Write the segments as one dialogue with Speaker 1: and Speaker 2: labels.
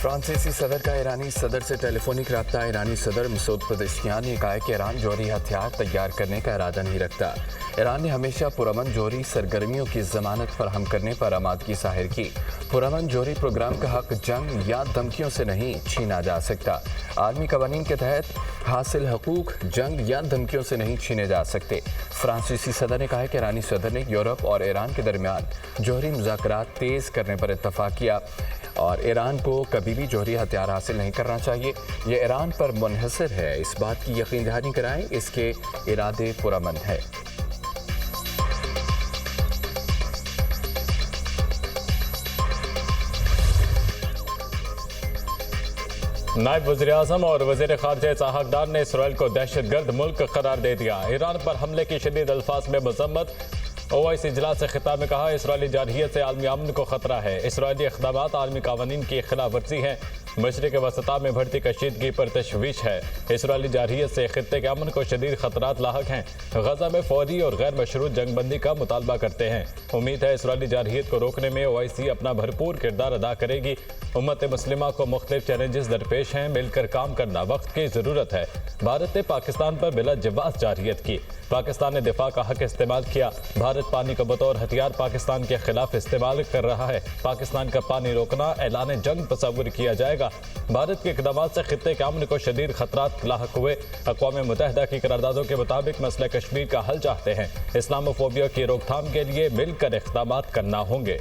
Speaker 1: فرانسیسی صدر کا ایرانی صدر سے ٹیلیفونک رابطہ۔ ایرانی صدر مسعود پزشکیان نے کہا کہ ایران جوہری ہتھیار تیار کرنے کا ارادہ نہیں رکھتا۔ ایران نے ہمیشہ پرامن جوہری سرگرمیوں کی ضمانت فراہم کرنے پر آمادگی ظاہر کی۔ پرامن جوہری پروگرام کا حق جنگ یا دھمکیوں سے نہیں چھینا جا سکتا۔ عالمی قوانین کے تحت حاصل حقوق جنگ یا دھمکیوں سے نہیں چھینے جا سکتے۔ فرانسیسی صدر نے کہا کہ ایرانی صدر نے یورپ اور ایران کے درمیان جوہری مذاکرات تیز کرنے پر اتفاق کیا اور ایران کو کبھی بھی جوہری ہتھیار حاصل نہیں کرنا چاہیے۔ یہ ایران پر منحصر ہے، اس بات کی یقین دہانی کرائیں، اس کے ارادے پرامن ہے۔
Speaker 2: نائب وزیر اعظم اور وزیر خارجہ اسحاق ڈار نے اسرائیل کو دہشت گرد ملک قرار دے دیا۔ ایران پر حملے کی شدید الفاظ میں مذمت۔ OIC اجلاس سے خطاب میں کہا اسرائیلی جارحیت سے عالمی امن کو خطرہ ہے۔ اسرائیلی اقدامات عالمی قوانین کی خلاف ورزی ہیں۔ مشرق وسطیٰ میں بڑھتی کشیدگی پر تشویش ہے۔ اسرائیلی جارحیت سے خطے کے امن کو شدید خطرات لاحق ہیں۔ غزہ میں فوری اور غیر مشروط جنگ بندی کا مطالبہ کرتے ہیں۔ امید ہے اسرائیلی جارحیت کو روکنے میں OIC اپنا بھرپور کردار ادا کرے گی۔ امت مسلمہ کو مختلف چیلنجز درپیش ہیں، مل کر کام کرنا وقت کی ضرورت ہے۔ بھارت نے پاکستان پر بلا جواز جارحیت کی۔ پاکستان نے دفاع کا حق استعمال کیا۔ بھارت پانی کو بطور ہتھیار پاکستان کے خلاف استعمال کر رہا ہے۔ پاکستان کا پانی روکنا اعلان جنگ تصور کیا جائے گا۔ بھارت کے اقدامات سے خطے کے امن کو شدید خطرات لاحق ہوئے۔ اقوام متحدہ کی قراردادوں کے مطابق مسئلہ کشمیر کا حل چاہتے ہیں۔ اسلاموفوبیا کی روک تھام کے لیے مل کر اقدامات کرنا ہوں گے۔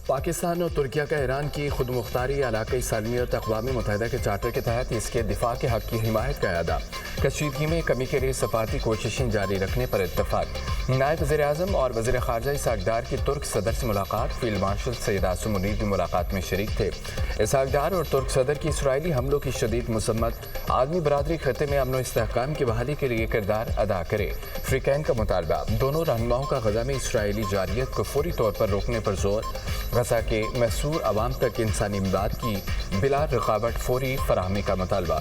Speaker 1: پاکستان اور ترکیہ کا ایران کی خود مختاری علاقائی سالمیت اقوام متحدہ کے چارٹر کے تحت اس کے دفاع کے حق کی حمایت کا اعادہ۔ کشیدگی میں کمی کے لیے سفارتی کوششیں جاری رکھنے پر اتفاق۔ نائب وزیر اعظم اور وزیر خارجہ اسحاق ڈار کی ترک صدر سے ملاقات۔ فیلڈ مارشل سید عاصم منیر بھی ملاقات میں شریک تھے۔ اسحاق ڈار اور ترک صدر کی اسرائیلی حملوں کی شدید مذمت۔ عالمی برادری خطے میں امن و استحکام کی بحالی کے لیے کردار ادا کرے۔ فریقین کا مطالبہ۔ دونوں رہنماؤں کا غزہ میں اسرائیلی جارحیت کو فوری طور پر روکنے پر زور۔ غزہ کے محصور عوام تک انسانی امداد کی بلا رقابت فوری فراہمی کا مطالبہ۔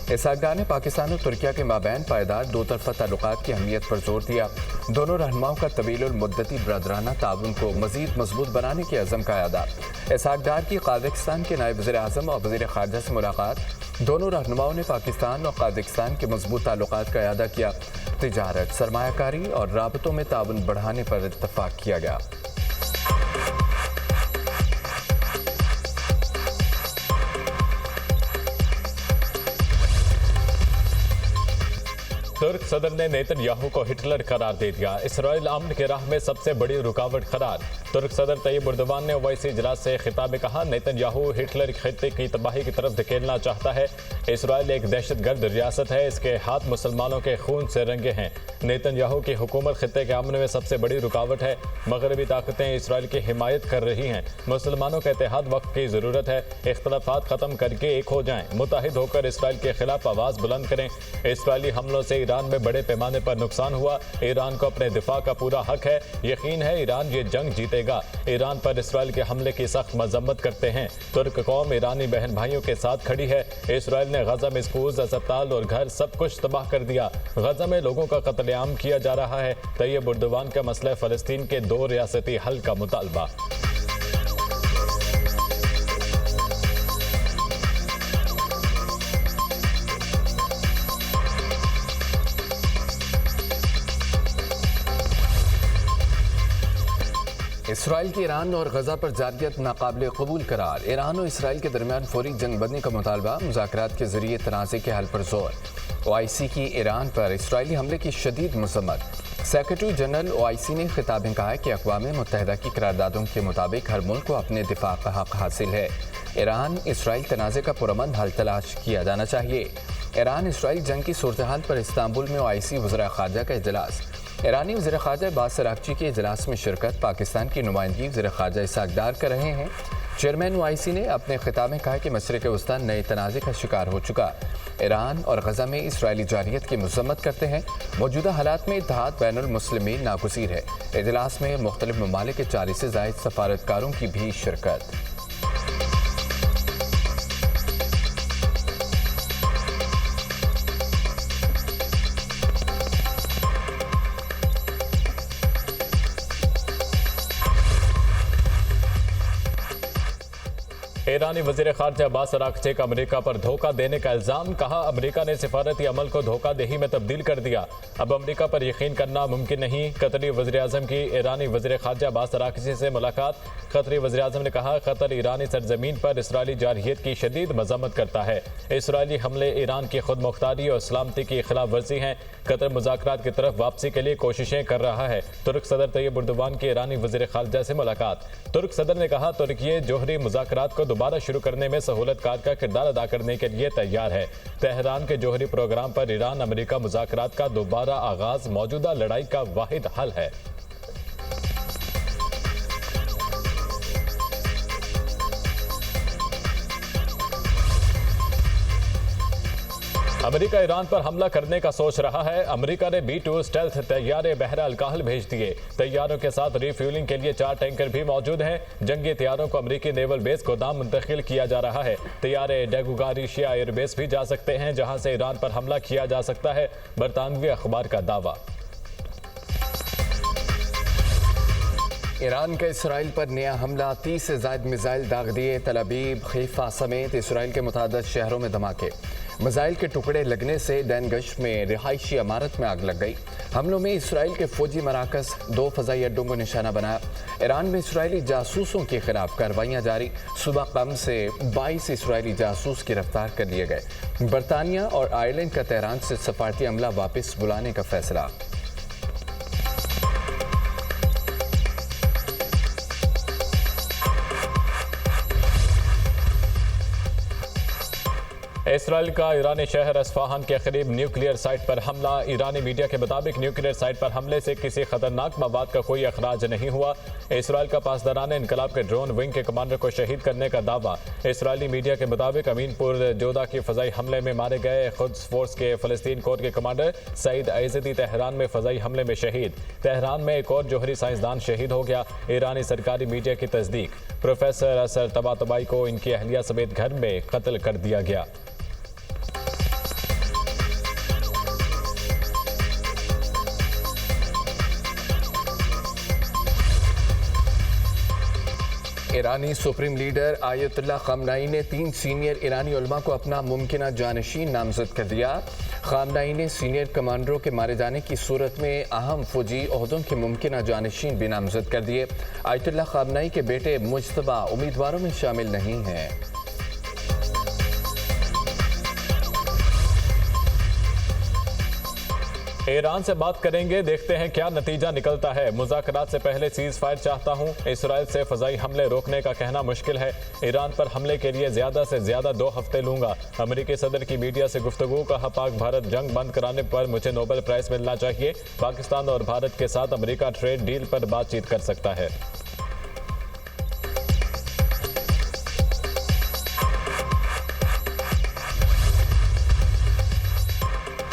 Speaker 1: اسحاق ڈار نے پاکستان اور ترکیہ کے مابین پائیدار دو طرفہ تعلقات کی اہمیت پر زور دیا۔ دونوں رہنماؤں کا طویل المدتی برادرانہ تعاون کو مزید مضبوط بنانے کے عزم کا اعادہ۔ اسحاق ڈار کی قازقستان کے نائب وزیر اعظم اور وزیر خارجہ سے ملاقات۔ دونوں رہنماؤں نے پاکستان اور قازقستان کے مضبوط تعلقات کا اعادہ کیا۔ تجارت، سرمایہ کاری اور رابطوں میں تعاون بڑھانے پر اتفاق کیا گیا۔
Speaker 2: ترک صدر نے نیتن یاہو کو ہٹلر قرار دے دیا۔ اسرائیل امن کے راہ میں سب سے بڑی رکاوٹ قرار۔ ترک صدر طیب اردوان نے OIC اجلاس سے خطاب میں کہا نیتن یاہو ہٹلر خطے کی تباہی کی طرف دھکیلنا چاہتا ہے۔ اسرائیل ایک دہشت گرد ریاست ہے، اس کے ہاتھ مسلمانوں کے خون سے رنگے ہیں۔ نیتن یاہو کی حکومت خطے کے امن میں سب سے بڑی رکاوٹ ہے۔ مغربی طاقتیں اسرائیل کی حمایت کر رہی ہیں۔ مسلمانوں کا اتحاد وقت کی ضرورت ہے۔ اختلافات ختم کر کے ایک ہو جائیں، متحد ہو کر اسرائیل کے خلاف آواز بلند کریں۔ اسرائیلی حملوں سے ایران میں بڑے پیمانے پر نقصان ہوا۔ ایران کو اپنے دفاع کا پورا حق ہے۔ یقین ہے ایران یہ جنگ جیتے گا۔ ایران پر اسرائیل کے حملے کی سخت مذمت کرتے ہیں۔ ترک قوم ایرانی بہن بھائیوں کے ساتھ کھڑی ہے۔ اسرائیل نے غزہ میں سکولز، اسپتال اور گھر سب کچھ تباہ کر دیا۔ غزہ میں لوگوں کا قتل عام کیا جا رہا ہے۔ طیب اردوان کا مسئلہ فلسطین کے دو ریاستی حل کا مطالبہ۔
Speaker 1: اسرائیل کی ایران اور غزہ پر جارحیت ناقابل قبول قرار۔ ایران اور اسرائیل کے درمیان فوری جنگ بندی کا مطالبہ، مذاکرات کے ذریعے تنازع کے حل پر زور۔ OIC کی ایران پر اسرائیلی حملے کی شدید مذمت۔ سیکرٹری جنرل OIC نے خطاب میں کہا کہ اقوام متحدہ کی قراردادوں کے مطابق ہر ملک کو اپنے دفاع کا حق حاصل ہے۔ ایران اسرائیل تنازع کا پرامن حل تلاش کیا جانا چاہیے۔ ایران اسرائیل جنگ کی صورتحال پر استنبول میں OIC وزراء خارجہ کا اجلاس۔ ایرانی وزیر خارجہ عباس عراقچی کے اجلاس میں شرکت۔ پاکستان کی نمائندگی وزیر خارجہ اسحاق ڈار کر رہے ہیں۔ چیئرمین OIC نے اپنے خطاب میں کہا کہ مشرق وسطیٰ نئے تنازع کا شکار ہو چکا۔ ایران اور غزہ میں اسرائیلی جارحیت کی مذمت کرتے ہیں۔ موجودہ حالات میں اتحاد بین المسلمین ناگزیر ہے۔ اجلاس میں مختلف ممالک کے 40 سے زائد سفارتکاروں کی بھی شرکت۔
Speaker 2: ईरानी वज़ीर ख़ारजा अब्बास अराग़ची का अमेरिका पर धोखा देने का इल्ज़ाम। कहा अमेरिका ने सिफारती अमल को धोखा देही में तब्दील कर दिया, अब अमेरिका पर यकीन करना मुमकिन नहीं। कतरी वज़ीर आज़म की ईरानी वज़ीर ख़ारजा अब्बास अराग़ची से मुलाकात। कतरी वज़ीर आज़म ने कहा कतर ईरानी सरजमीन पर इसराइली जारहियत की शदीद मज़म्मत करता है। इसराइली हमले ईरान की खुद मुख्तारी और सलामती की खिलाफ वर्जी हैं। कतर मुज़ाकरात की तरफ वापसी के लिए कोशिशें कर रहा है। तुर्क सदर तैयब एर्दोगान की ईरानी वज़ीर ख़ारजा से मुलाकात। तुर्क सदर ने कहा तुर्की जोहरी मुज़ाकरात को दोबारा शुरू करने में सहूलतकार का किरदार अदा करने के लिए तैयार है। तेहरान के जोहरी प्रोग्राम पर ईरान अमेरिका मुज़ाकरात का दोबारा आगाज मौजूदा लड़ाई का वाहिद हल है। अमेरिका ईरान पर हमला करने का सोच रहा है। अमेरिका ने B-2 स्टेल्थ तैयारे बहरा अलकाहल भेज दिए। तैयारों के साथ रिफ्यूलिंग के लिए 4 टैंकर भी मौजूद हैं। जंगी तैयारों को अमेरिकी नेवल बेस गोदाम मुंतकिल किया जा रहा है। तैयारे डेगुगारिशिया एयरबेस भी जा सकते हैं, जहां से ईरान पर हमला किया जा सकता है। बरतानवी अखबार का दावा।
Speaker 1: ईरान का इसराइल पर नया हमला, 30 से ज़ायद मिसाइल दाग दिए। तल अबीब, खैफा समेत इसराइल के मुतादिद शहरों में धमाके। मिसाइल के टुकड़े लगने से डैनगश में रिहायशी इमारत में आग लग गई। हमलों में इसराइल के फौजी मराकज़, 2 फ़ज़ाई अड्डों को निशाना बनाया। ईरान में इसराइली जासूसों के खिलाफ कार्रवाइयाँ जारी। सुबह कम से 22 इसराइली जासूस गिरफ्तार कर लिए गए। बरतानिया और आयरलैंड का तेहरान से सफारती अमला वापस बुलाने का फैसला।
Speaker 2: इसराइल का ईरानी शहर अस्फहान के करीब न्यूक्लियर साइट पर हमला। ईरानी मीडिया के मुताबिक न्यूक्लियर साइट पर हमले से किसी खतरनाक मवाद का कोई अखराज नहीं हुआ। इसराइल का पासदारान इनकलाब के ड्रोन विंग के कमांडर को शहीद करने का दावा। इसराइली मीडिया के मुताबिक अमीनपुर जोधा की फ़ज़ाई हमले में मारे गए खुद्स फोर्स के फ़लस्तीन कोर के कमांडर सईद ऐज़दी तेहरान में फ़ज़ाई हमले में शहीद। तेहरान में एक और जोहरी साइंसदान शहीद हो गया। ईरानी सरकारी मीडिया की तस्दीक। प्रोफेसर असर तबातबाई को इनकी अहलिया समेत घर में कत्ल कर दिया गया।
Speaker 1: ईरानी सुप्रीम लीडर आयतुल्लाह ख़ामनाई ने 3 सीनियर ईरानी उलमा को अपना मुमकिना जानशीन नामजद कर दिया। ख़ामनाई ने सीनियर कमांडरों के मारे जाने की सूरत में अहम फौजी ओहदों के मुमकिना जानशीन भी नामजद कर दिए। आयतुल्लाह ख़ामनाई के बेटे मुज्तबा उम्मीदवारों में शामिल नहीं हैं।
Speaker 2: ईरान से बात करेंगे, देखते हैं क्या नतीजा निकलता है। मुज़ाकरात से पहले सीज़ फायर चाहता हूँ। इसराइल से फ़ज़ाई हमले रोकने का कहना मुश्किल है। ईरान पर हमले के लिए ज़्यादा से ज़्यादा 2 हफ्ते लूँगा। अमेरिकी सदर की मीडिया से गुफ्तगू। कहा पाक भारत जंग बंद कराने पर मुझे नोबेल प्राइज़ मिलना चाहिए। पाकिस्तान और भारत के साथ अमेरिका ट्रेड डील पर बातचीत कर सकता है।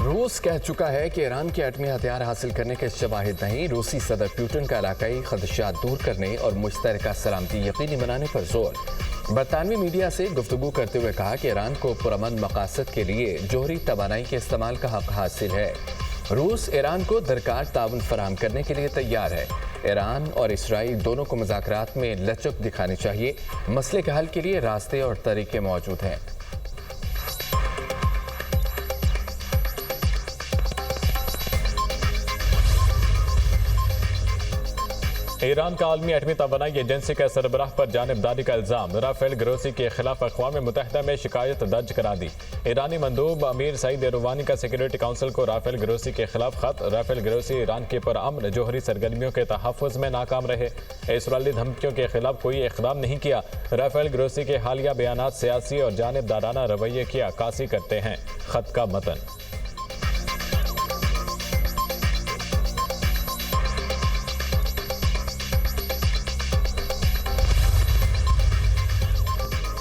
Speaker 1: रूस कह चुका है कि ईरान के एटमी हथियार हासिल करने के शवाहिद नहीं। रूसी सदर पुतिन का इलाकाई खदशात दूर करने और मुश्तरका सलामती यकीनी बनाने पर जोर। बरतानवी मीडिया से गुफ्तगू करते हुए कहा कि ईरान को पुरअमन मकासद के लिए जोहरी तवानाई के इस्तेमाल का हक हासिल है। रूस ईरान को दरकार ताउन फराहम करने के लिए तैयार है। ईरान और इसराइल दोनों को मुज़ाकरात में लचक दिखानी चाहिए। मसले के हल के लिए रास्ते और तरीके मौजूद हैं।
Speaker 2: ईरान का आलमी एटमी तवानाई एजेंसी के सरबराह पर जानिबदारी का इल्ज़ाम। राफेल ग्रोसी के खिलाफ अक़वाम मुत्तहिदा में शिकायत दर्ज करा दी। ईरानी मंदूब अमीर सईद एर्दोगान का सिक्योरिटी काउंसिल को राफेल ग्रोसी के खिलाफ खत। राफेल ग्रोसी ईरान के पुरअमन जोहरी सरगर्मियों के तहफ़्फ़ुज़ में नाकाम रहे। इसराइली धमकियों के खिलाफ कोई इक़दाम नहीं किया। राफेल ग्रोसी के हालिया बयानात सियासी और जानिबदाराना रवैये की अक्कासी करते हैं। खत का मतन।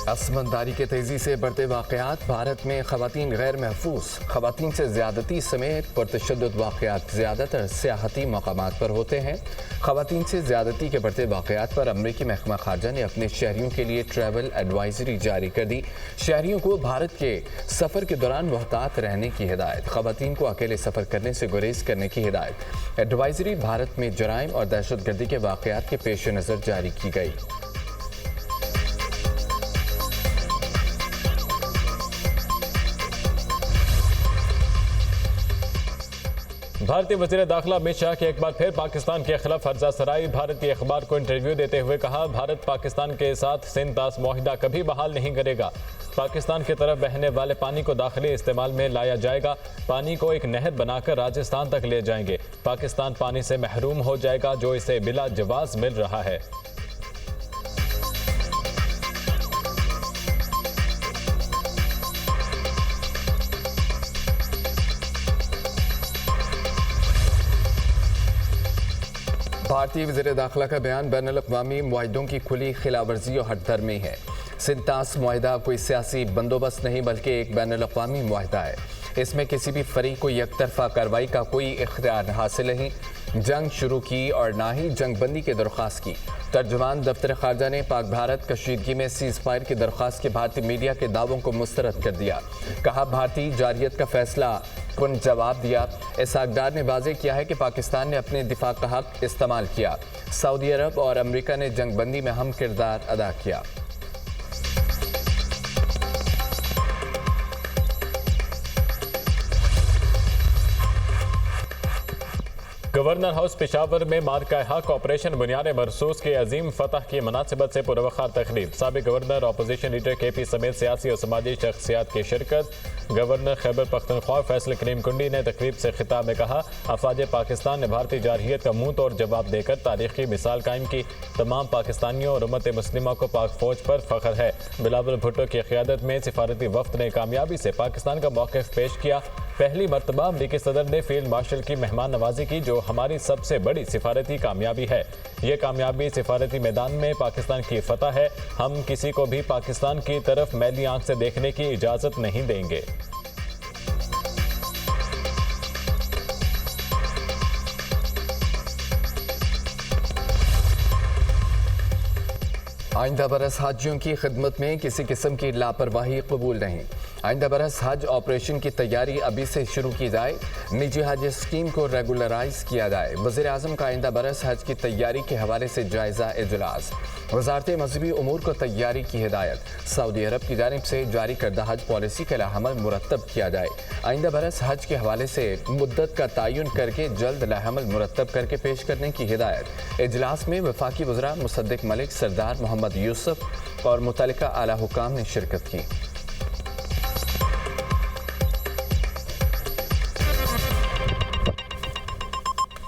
Speaker 1: आसमानदारी के तेजी से बढ़ते वाक़यात। भारत में ख़वातीन गैर महफूज, ख़वातीन से ज़्यादती समेत पुरतशद्दुद वाक़यात ज़्यादातर सियाहती मकामात पर होते हैं। ख़वातीन से ज़्यादती के बढ़ते वाक़यात पर अमरीकी महकमा ख़ारजा ने अपने शहरियों के लिए ट्रैवल एडवाइजरी जारी कर दी। शहरियों को भारत के सफ़र के दौरान मुहतात रहने की हिदायत। ख़वातीन को अकेले सफ़र करने से गुरेज करने की हिदायत। एडवाइजरी भारत में जराइम और दहशत गर्दी के वाक़यात के पेश नज़र जारी की गई।
Speaker 2: भारतीय वज़ीर दाखिला अमित शाह के एक बार फिर पाकिस्तान के खिलाफ फर्जा सराई। भारतीय अखबार को इंटरव्यू देते हुए कहा, भारत पाकिस्तान के साथ सिंध-तास मुआहिदा कभी बहाल नहीं करेगा। पाकिस्तान की तरफ बहने वाले पानी को दाखिली इस्तेमाल में लाया जाएगा। पानी को एक नहर बनाकर राजस्थान तक ले जाएंगे। पाकिस्तान पानी से महरूम हो जाएगा जो इसे बिला जवाज मिल रहा है।
Speaker 1: भारतीय वज़ीर दाखिला का बयान बैनुल-अक़वामी मुआहिदों की खुली खिलाफवर्जी और हटधर्मी है। सिंध-तास मुआहिदा कोई सियासी बंदोबस्त नहीं बल्कि एक बैनुल-अक़वामी मुआहिदा है। इसमें किसी भी फरीक को यकतरफा कार्रवाई का कोई इख्तियार हासिल नहीं। जंग शुरू की और ना ही जंग बंदी की दरख्वास्त की। तर्जुमान दफ्तर खारजा ने पाक भारत कशीदगी में सीज फायर की दरख्वास्त के भारतीय मीडिया के दावों को मुस्तरद कर दिया। कहा, भारतीय जारियत का फैसला पुन जवाब दिया। इसहाकडार ने वाज़ेह किया है कि पाकिस्तान ने अपने दिफा का हक इस्तेमाल किया। सऊदी अरब और अमेरिका ने जंग बंदी में अहम किरदार अदा किया।
Speaker 2: गवर्नर हाउस पेशावर में मार्का हक ऑपरेशन बुनियाद मरसूस के अजीम फतह की मुनासिबत से पुरवखार तकरीब। साबिक गवर्नर अपोजिशन लीडर KP समेत सियासी और समाजी शख्सियात की शिरकत। गवर्नर खैबर पख्तूनख्वा फैसल करीम कुंडी ने तकरीब से खिताब में कहा, अफवाज पाकिस्तान ने भारतीय जारहियत का मुंह तोड़ जवाब देकर तारीखी मिसाल कायम की। तमाम पाकिस्तानियों और उम्मत मुस्लिमा को पाक फौज पर फख्र है। बिलावल भुट्टो की क़ियादत में सिफारती वफ्द ने कामयाबी से पाकिस्तान का मौक़िफ़ पेश किया। पहली मरतबा अमरीकी सदर ने फील्ड मार्शल की मेहमान नवाजी की, जो हमारी सबसे बड़ी सिफारती कामयाबी है। ये कामयाबी सिफारती मैदान में पाकिस्तान की फतह है। हम किसी को भी पाकिस्तान की तरफ मैली आंख से देखने की इजाज़त नहीं देंगे।
Speaker 1: आइंदा बरस हाजियों की खिदमत में किसी किस्म की लापरवाही कबूल नहीं। आइंदा बरस हज ऑपरेशन की तैयारी अभी से शुरू की जाए। निजी हज स्कीम को रेगुलराइज किया जाए। वज़ीर आज़म का आइंदा बरस हज की तैयारी के हवाले से जायज़ा इजलास। वज़ारत मज़हबी उमूर को तैयारी की हिदायत। सऊदी अरब की जानिब से जारी करदा हज पॉलिसी का अमल मुरतब किया जाए। आइंदा बरस हज के हवाले से मुद्दत का तयन करके जल्द लाहमल मुरतब करके पेश करने की हिदायत। इजलास में वफाकी वज़रा मुसद्दिक मलिक, सरदार मोहम्मद यूसुफ और मुतल्लिका आला हुकाम ने शिरकत की।